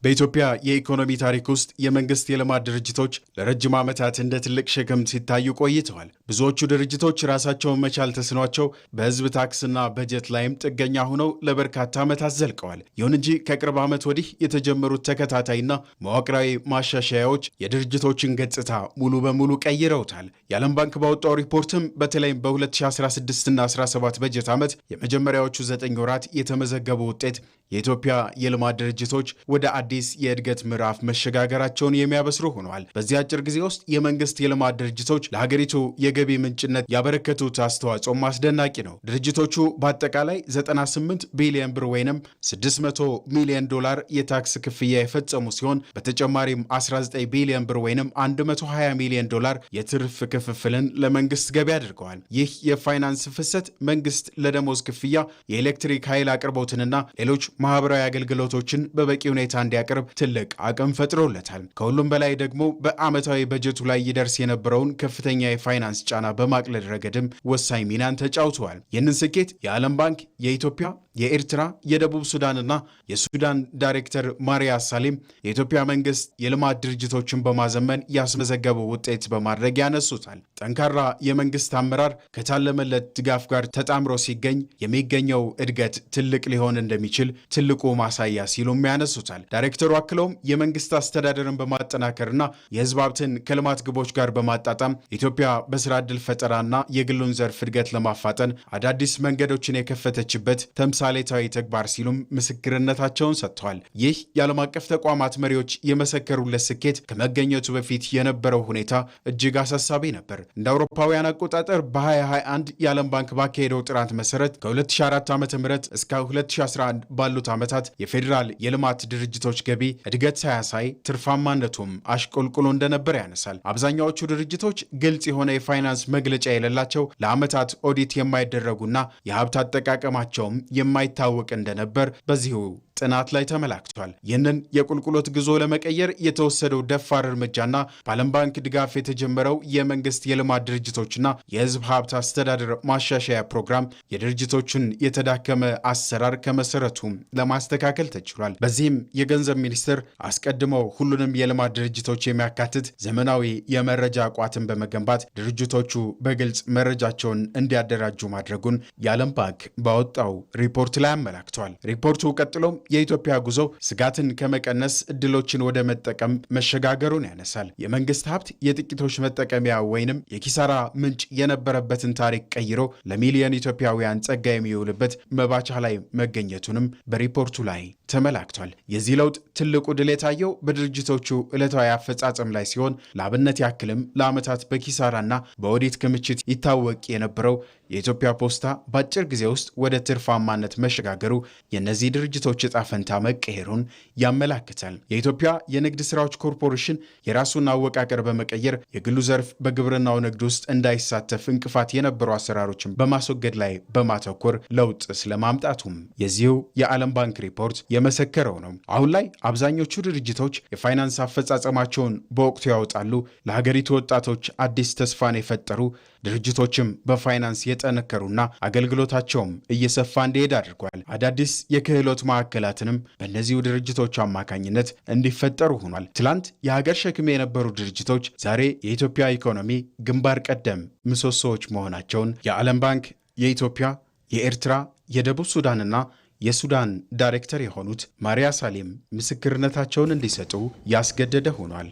በኢትዮጵያ የኢኮኖሚ ታሪክ ውስጥ የመንግስት የልማት ድርጅቶች ለረጅም ዓመታት እንደ ትልቅ ሸክም ሲታዩ ቆይተዋል። ብዙዎቹ ድርጅቶች ራሳቸውን መቻል ተስኗቸው በህዝብ ታክስና በጀት ላይም ጥገኛ ሆነው ለበርካታ ዓመታት ዘልቀዋል። ይሁን እንጂ ከቅርብ ዓመት ወዲህ የተጀመሩት ተከታታይና መዋቅራዊ ማሻሻያዎች የድርጅቶችን ገጽታ ሙሉ በሙሉ ቀይረውታል። የዓለም ባንክ ባወጣው ሪፖርትም በተለይም በ2016ና 17 በጀት ዓመት የመጀመሪያዎቹ 9 ወራት የተመዘገቡ ውጤት የኢትዮጵያ የልማት ድርጅቶች ወደ አዲስ የእድገት ምዕራፍ መሸጋገራቸውን የሚያበስሩ ሆነዋል። በዚህ አጭር ጊዜ ውስጥ የመንግስት የልማት ድርጅቶች ለሀገሪቱ የገቢ ምንጭነት ያበረከቱት አስተዋጽኦም አስደናቂ ነው። ድርጅቶቹ በአጠቃላይ 98 ቢሊዮን ብር ወይንም 600 ሚሊዮን ዶላር የታክስ ክፍያ የፈጸሙ ሲሆን በተጨማሪም 19 ቢሊዮን ብር ወይንም 120 ሚሊዮን ዶላር የትርፍ ክፍፍልን ለመንግስት ገቢ አድርገዋል። ይህ የፋይናንስ ፍሰት መንግስት ለደሞዝ ክፍያ፣ የኤሌክትሪክ ኃይል አቅርቦትንና ሌሎች ማህበራዊ አገልግሎቶችን በበቂ ሁኔታ እንዲያቀርብ ትልቅ አቅም ፈጥሮለታል። ከሁሉም በላይ ደግሞ በዓመታዊ በጀቱ ላይ ይደርስ የነበረውን ከፍተኛ የፋይናንስ ጫና በማቅለል ረገድም ወሳኝ ሚናን ተጫውተዋል። ይህንን ስኬት የዓለም ባንክ የኢትዮጵያ፣ የኤርትራ፣ የደቡብ ሱዳንና የሱዳን ዳይሬክተር ማሪያ ሳሊም የኢትዮጵያ መንግስት የልማት ድርጅቶችን በማዘመን ያስመዘገበው ውጤት በማድረግ ያነሱታል። ጠንካራ የመንግስት አመራር ከታለመለት ድጋፍ ጋር ተጣምሮ ሲገኝ የሚገኘው እድገት ትልቅ ሊሆን እንደሚችል ትልቁ ማሳያ ሲሉም ያነሱታል። ዳይሬክተሩ አክለውም የመንግስት አስተዳደርን በማጠናከርና የህዝብ ሀብትን ከልማት ግቦች ጋር በማጣጣም ኢትዮጵያ በስራ ዕድል ፈጠራና የግሉን ዘርፍ እድገት ለማፋጠን አዳዲስ መንገዶችን የከፈተችበት ተምሳሌታዊ ተግባር ሲሉም ምስክርነታቸውን ሰጥተዋል። ይህ የዓለም አቀፍ ተቋማት መሪዎች የመሰከሩለት ስኬት ከመገኘቱ በፊት የነበረው ሁኔታ እጅግ አሳሳቢ ነበር። እንደ አውሮፓውያን አቆጣጠር በ2021 የዓለም ባንክ ባካሄደው ጥናት መሰረት ከ2004 ዓ.ም እስከ 2011 ባሉት ዓመታት የፌዴራል የልማት ድርጅቶች ገቢ እድገት ሳያሳይ ትርፋማነቱም አሽቆልቁሎ እንደነበር ያነሳል። አብዛኛዎቹ ድርጅቶች ግልጽ የሆነ የፋይናንስ መግለጫ የሌላቸው፣ ለዓመታት ኦዲት የማይደረጉና የሀብት አጠቃቀማቸውም የማይታወቅ እንደነበር በዚሁ ጥናት ላይ ተመላክቷል። ይህንን የቁልቁሎት ጉዞ ለመቀየር የተወሰደው ደፋር እርምጃና በዓለም ባንክ ድጋፍ የተጀመረው የመንግስት የልማት ድርጅቶችና የህዝብ ሀብት አስተዳደር ማሻሻያ ፕሮግራም የድርጅቶቹን የተዳከመ አሰራር ከመሰረቱ ለማስተካከል ተችሏል። በዚህም የገንዘብ ሚኒስቴር አስቀድመው ሁሉንም የልማት ድርጅቶች የሚያካትት ዘመናዊ የመረጃ ቋትን በመገንባት ድርጅቶቹ በግልጽ መረጃቸውን እንዲያደራጁ ማድረጉን የዓለም ባንክ ባወጣው ሪፖርት ላይ አመላክቷል። ሪፖርቱ ቀጥሎም የኢትዮጵያ ጉዞ ስጋትን ከመቀነስ እድሎችን ወደ መጠቀም መሸጋገሩን ያነሳል። የመንግስት ሀብት የጥቂቶች መጠቀሚያ ወይንም የኪሳራ ምንጭ የነበረበትን ታሪክ ቀይሮ ለሚሊዮን ኢትዮጵያውያን ጸጋ የሚውልበት መባቻ ላይ መገኘቱንም በሪፖርቱ ላይ ተመላክቷል። የዚህ ለውጥ ትልቁ ድል የታየው በድርጅቶቹ ዕለታዊ አፈጻጸም ላይ ሲሆን ለአብነት ያክልም ለዓመታት በኪሳራና በኦዲት ክምችት ይታወቅ የነበረው የኢትዮጵያ ፖስታ በአጭር ጊዜ ውስጥ ወደ ትርፋማነት መሸጋገሩ የእነዚህ ድርጅቶች ዕጣ ፈንታ መቀየሩን ያመላክታል። የኢትዮጵያ የንግድ ስራዎች ኮርፖሬሽን የራሱን አወቃቀር በመቀየር የግሉ ዘርፍ በግብርናው ንግድ ውስጥ እንዳይሳተፍ እንቅፋት የነበሩ አሰራሮችን በማስወገድ ላይ በማተኮር ለውጥ ስለማምጣቱም የዚሁ የዓለም ባንክ ሪፖርት የመሰከረው ነው። አሁን ላይ አብዛኞቹ ድርጅቶች የፋይናንስ አፈጻጸማቸውን በወቅቱ ያወጣሉ። ለሀገሪቱ ወጣቶች አዲስ ተስፋን የፈጠሩ ድርጅቶችም በፋይናንስ የጠነከሩና አገልግሎታቸውም እየሰፋ እንዲሄድ አድርጓል። አዳዲስ የክህሎት ማዕከላትንም በእነዚሁ ድርጅቶች አማካኝነት እንዲፈጠሩ ሆኗል። ትላንት የሀገር ሸክም የነበሩ ድርጅቶች ዛሬ የኢትዮጵያ ኢኮኖሚ ግንባር ቀደም ምሰሶዎች መሆናቸውን የዓለም ባንክ የኢትዮጵያ፣ የኤርትራ፣ የደቡብ ሱዳንና የሱዳን ዳይሬክተር የሆኑት ማሪያ ሳሊም ምስክርነታቸውን እንዲሰጡ ያስገደደ ሆኗል።